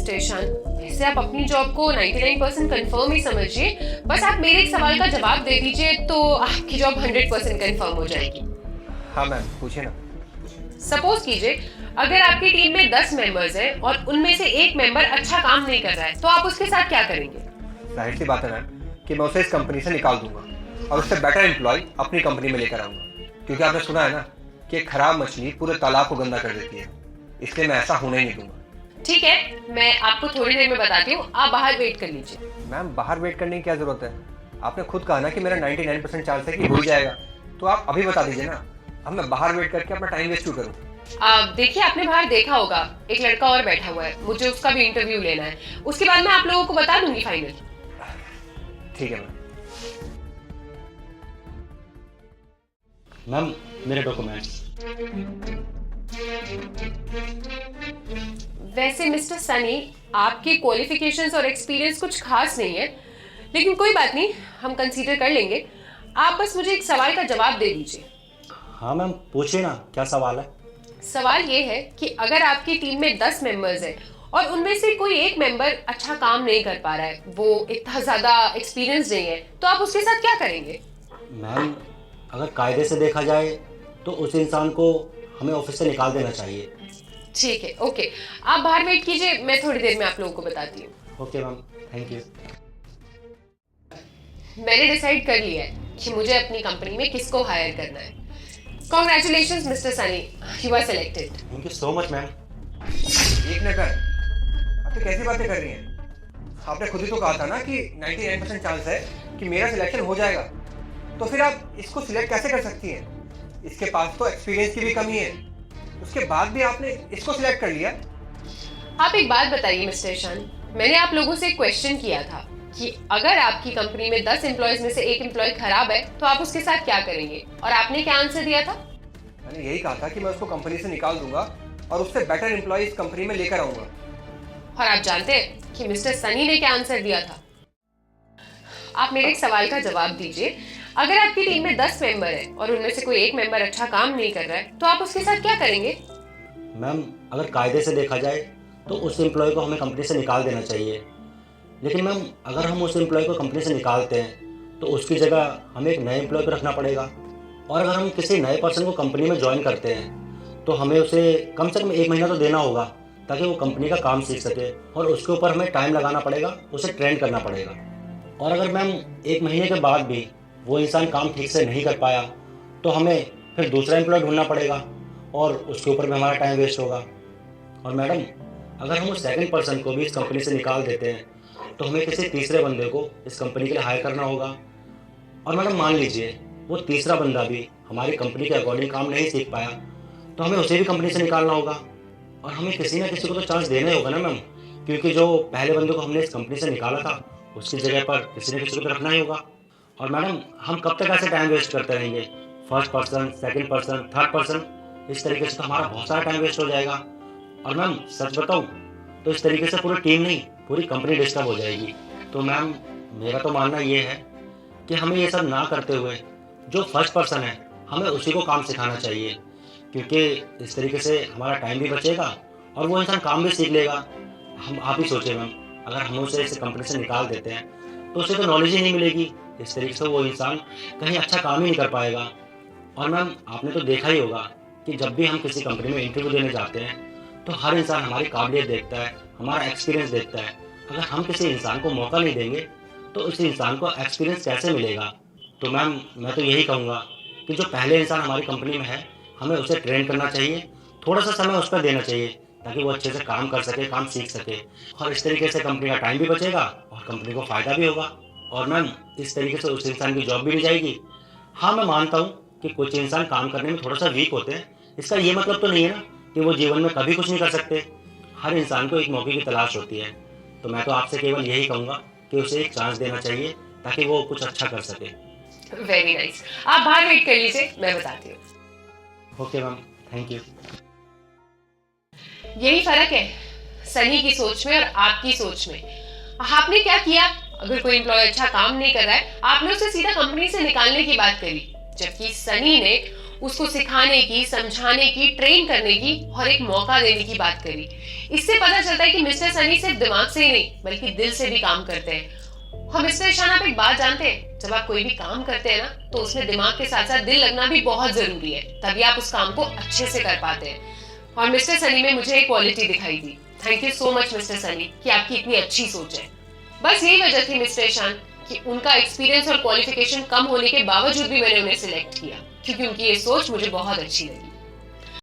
Mister Ishan, वैसे आप अपनी जॉब को 99% कंफर्म ही समझिए। बस आप मेरे एक सवाल का जवाब दे दीजिए तो आपकी जॉब 100% कंफर्म हो जाएगी। हाँ मैम, पूछिए ना। सपोज कीजिए अगर आपकी टीम में 10 मेंबर्स हैं और उनमें से एक मेंबर अच्छा काम नहीं कर रहा है तो आप उसके साथ क्या करेंगे? जाहिर सी बात है मैम कि मैं उसे इस कंपनी से निकाल दूंगा और उससे बेटर एम्प्लॉय अपनी कंपनी में लेकर आऊंगा, क्योंकि आपने सुना है ना कि एक खराब मछली पूरे तालाब को गंदा कर देती है, इसलिए मैं ऐसा होने नहीं दूंगा। ठीक है, मैं आपको थोड़ी देर में बताती हूँ, आप बाहर वेट कर लीजिए। मैम, बाहर वेट करने की क्या जरूरत है? आपने खुद कहा ना कि मेरा 99% चांस है कि हो ही जाएगा, तो आप अभी बता दीजिए ना। अब मैं बाहर वेट करके अपना टाइम वेस्ट क्यों करूँ? देखिए, आपने बाहर देखा होगा एक लड़का और बैठा हुआ है, मुझे उसका भी इंटरव्यू लेना है, उसके बाद मैं आप लोगों को बता दूंगी फाइनल। ठीक है मैम। मैम, मेरे डॉक्यूमेंट्स। वैसे मिस्टर सनी, आपकी क्वालिफिकेशंस और एक्सपीरियंस कुछ खास नहीं है, लेकिन कोई बात नहीं, हम कंसीडर कर लेंगे। आप बस मुझे एक सवाल का जवाब दे दीजिए। हाँ मैम, पूछिए ना, क्या सवाल है? सवाल ये है कि अगर आपकी टीम में 10 मेंबर्स हैं और उनमें से कोई एक मेंबर अच्छा काम नहीं कर पा रहा है, वो इतना ज्यादा एक्सपीरियंस नहीं है, तो आप उसके साथ क्या करेंगे? मैम, अगर कायदे से देखा जाए तो उस इंसान को हमें ऑफिस से निकाल देना चाहिए। ठीक है, ओके, आप बाहर वेट कीजिए, मैं थोड़ी देर में आप लोगों को बताती हूँ। Okay ma'am, thank you. मैंने डिसाइड कर लिया है कि मुझे अपनी कंपनी में किसको हायर करना है। Congratulations, Mr. Sunny, you are selected. Thank you so much ma'am. एक मिनट मैम, आप तो कैसी बातें कर रही हैं? आपने खुद ही तो कहा था ना कि 99% चांस है कि मेरा सिलेक्शन हो जाएगा, तो फिर आप इसको सिलेक्ट कैसे कर सकती हैं? इसके पास तो एक्सपीरियंस की भी कमी है, उसके बाद भी आपने इसको सिलेक्ट कर लिया। आप एक बात बताइए मिस्टर ईशान, मैंने आप लोगों से एक क्वेश्चन किया था कि अगर आपकी कंपनी में 10 एम्प्लॉयज में से एक एम्प्लॉय खराब है तो आप उसके साथ क्या करेंगे, और आपने क्या आंसर दिया था? मैंने यही कहा था कि मैं उसको कंपनी से निकाल दूंगा और उससे बेटर एम्प्लॉय इस कंपनी में लेकर आऊंगा। और आप जानते हैं कि मिस्टर सनी ने क्या आंसर दिया था? आप मेरे एक सवाल का जवाब दीजिए। अगर आपकी टीम में 10 मेंबर है और उनमें से कोई एक मेंबर अच्छा काम नहीं कर रहा है तो आप उसके साथ क्या करेंगे? मैम, अगर कायदे से देखा जाए तो उस एम्प्लॉय को हमें कंपनी से निकाल देना चाहिए, लेकिन मैम अगर हम उस एम्प्लॉय को कंपनी से निकालते हैं तो उसकी जगह हमें एक नए एम्प्लॉय को रखना पड़ेगा। और अगर हम किसी नए पर्सन को कंपनी में ज्वाइन करते हैं तो हमें उसे कम से कम 1 महीना तो देना होगा ताकि वो कंपनी का काम सीख सके, और उसके ऊपर हमें टाइम लगाना पड़ेगा, उसे ट्रेन करना पड़ेगा। और अगर मैम 1 महीने के बाद भी वो इंसान काम ठीक से नहीं कर पाया तो हमें फिर दूसरा एम्प्लॉय ढूंढना पड़ेगा और उसके ऊपर भी हमारा टाइम वेस्ट होगा। और मैडम, अगर हम उस सेकंड पर्सन को भी इस कंपनी से निकाल देते हैं तो हमें किसी तीसरे बंदे को इस कंपनी के लिए हायर करना होगा। और मैडम मान लीजिए वो तीसरा बंदा भी हमारी कंपनी के अकॉर्डिंग काम नहीं सीख पाया तो हमें उसे भी कंपनी से निकालना होगा। और हमें किसी ना किसी को तो चांस देना ही होगा ना मैम, क्योंकि जो पहले बंदे को हमने इस कंपनी से निकाला था उसकी जगह पर किसी न किसी को तो रखना ही होगा। और मैडम, हम कब तक ऐसे टाइम वेस्ट करते रहेंगे? First person, second person, third person, इस तरीके से तो हमारा बहुत सारा टाइम वेस्ट हो जाएगा। और मैम सच बताऊं तो इस तरीके से पूरी टीम नहीं, पूरी कंपनी डिस्टर्ब हो जाएगी। तो मैम, मेरा तो मानना ये है कि हमें ये सब ना करते हुए जो फर्स्ट पर्सन है हमें उसी को काम सिखाना चाहिए, क्योंकि इस तरीके से हमारा टाइम भी बचेगा और वो इंसान काम भी सीख लेगा। हम आप ही सोचिए मैम, अगर हम उसे इस कंपनी से निकाल देते हैं तो उसे तो नॉलेज ही नहीं मिलेगी, इस तरीके से वो इंसान कहीं अच्छा काम ही नहीं कर पाएगा। और मैम, आपने तो देखा ही होगा कि जब भी हम किसी कंपनी में इंटरव्यू देने जाते हैं तो हर इंसान हमारी काबिलियत देखता है, हमारा एक्सपीरियंस देखता है। अगर हम किसी इंसान को मौका नहीं देंगे तो उस इंसान को एक्सपीरियंस कैसे मिलेगा? तो मैम, मैं तो यही कहूँगा कि जो पहले इंसान हमारी कंपनी में है हमें उसे ट्रेन करना चाहिए, थोड़ा सा समय उस पर देना चाहिए ताकि वो अच्छे से काम कर सके, काम सीख सके, और इस तरीके से कंपनी का टाइम भी बचेगा और कंपनी को फ़ायदा भी होगा। और मैम, इस तरीके से उस इंसान की जॉब भी नहीं जाएगी। हाँ, मैं मानता हूँ कि कुछ इंसान काम करने में थोड़ा सा वीक होते हैं, इसका ये मतलब तो नहीं है ना कि वो जीवन में कभी कुछ नहीं कर सकते। हर इंसान को एक मौके की तलाश होती है, तो मैं तो आपसे केवल यही कहूँगा कि उसे एक चांस देना चाहिए ताकि वो कुछ अच्छा कर सके। वेरी नाइस, आप बाहर वेट कर लीजिए, मैं बताती हूँ। Okay ma'am, thank you. यही फर्क है सनी की सोच में और आपकी सोच में। आपने क्या किया? अगर कोई एम्प्लॉय अच्छा काम नहीं कर रहा है, आपने उसे सीधा कंपनी से निकालने की बात करी, जबकि सनी ने उसको सिखाने की, समझाने की, ट्रेन करने की और एक मौका देने की बात करी। इससे पता चलता है कि मिस्टर सनी सिर्फ दिमाग से ही नहीं बल्कि दिल से भी काम करते हैं। और मिस्टर ईशान, आप एक बात जानते हैं, जब आप कोई भी काम करते हैं ना तो उसमें दिमाग के साथ साथ दिल लगना भी बहुत जरूरी है, तभी आप उस काम को अच्छे से कर पाते हैं। और मिस्टर सनी में मुझे एक क्वालिटी दिखाई दी। Thank you so much mister Sunny कि आपकी इतनी अच्छी सोच है। बस यही वजह थी मिस्टर ईशान कि उनका एक्सपीरियंस और क्वालिफिकेशन कम होने के बावजूद भी मैंने उन्हें सिलेक्ट किया, क्योंकि उनकी ये सोच मुझे बहुत अच्छी लगी।